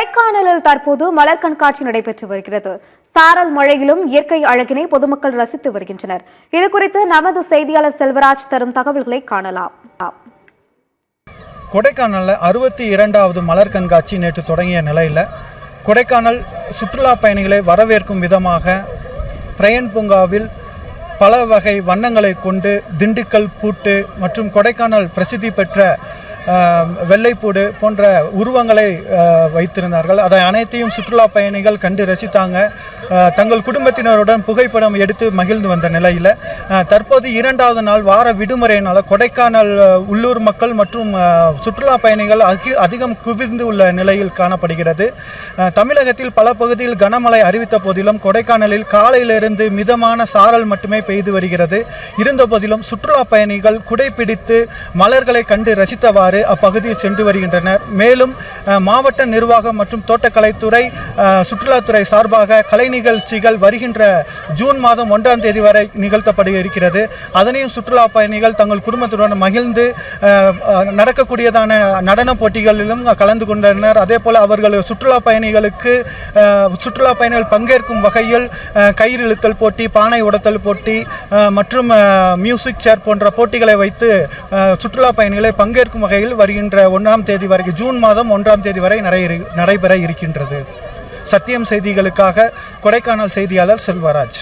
கொடைக்கானலில் தற்போது மலர் கண்காட்சி நடைபெற்று வருகிறது. சாரல் மழையிலும் இயற்கை அழகினை பொதுமக்கள் ரசித்து வருகின்றனர். இதுகுறித்து நமது செய்தியாளர் செல்வராஜ் தரும் தகவல்களை காணலாம். கொடைக்கானலில் 62வது மலர் கண்காட்சி நேற்று தொடங்கிய நிலையில் கொடைக்கானல் சுற்றுலா பயணிகளை வரவேற்கும் விதமாக பிரயன் பூங்காவில் பல வகை வண்ணங்களை கொண்டு திண்டுக்கல் பூட்டு மற்றும் கொடைக்கானல் பிரசித்தி பெற்ற வெள்ளைப்பூடு போன்ற உருவங்களை வைத்திருந்தார்கள். அதை அனைத்தையும் சுற்றுலா பயணிகள் கண்டு ரசித்தாங்க. தங்கள் குடும்பத்தினருடன் புகைப்படம் எடுத்து மகிழ்ந்து வந்த நிலையில் தற்போது 2வது நாள் வார விடுமுறையினால் கொடைக்கானல் உள்ளூர் மக்கள் மற்றும் சுற்றுலா பயணிகள் அதிகம் குவிந்து உள்ள நிலையில் காணப்படுகிறது. தமிழகத்தில் பல பகுதியில் கனமழை அறிவித்த போதிலும் கொடைக்கானலில் காலையிலிருந்து மிதமான சாரல் மட்டுமே பெய்து வருகிறது. இருந்த போதிலும் சுற்றுலா பயணிகள் குடைபிடித்து மலர்களை கண்டு ரசித்தவாறு அப்பகுதியில் சென்று வருகின்றனர். மேலும் மாவட்ட நிர்வாகம் மற்றும் தோட்டக்கலைத்துறை சுற்றுலாத்துறை சார்பாக கலை நிகழ்ச்சிகள் வருகின்ற ஜூன் மாதம் 1ஆம் தேதி வரை நிகழ்த்தப்பட இருக்கிறது. அதனையும் சுற்றுலா பயணிகள் தங்கள் குடும்பத்துடன் மகிழ்ந்து நடக்கக்கூடியதான நடன போட்டிகளிலும் கலந்து கொண்டனர். அதே போல அவர்கள் சுற்றுலா பயணிகள் பங்கேற்கும் வகையில் கயிறு இழுத்தல் போட்டி, பானை உடைத்தல் போட்டி மற்றும் மியூசிக் சேர் போன்ற போட்டிகளை வைத்து சுற்றுலா பயணிகளை பங்கேற்கும் வகையில் வருகின்ற 1ஆம் தேதி வரை ஜூன் மாதம் 1ஆம் தேதி வரை நடைபெற இருக்கின்றது. சத்தியம் செய்திகளுக்காக கொடைக்கானல் செய்தியாளர் செல்வராஜ்.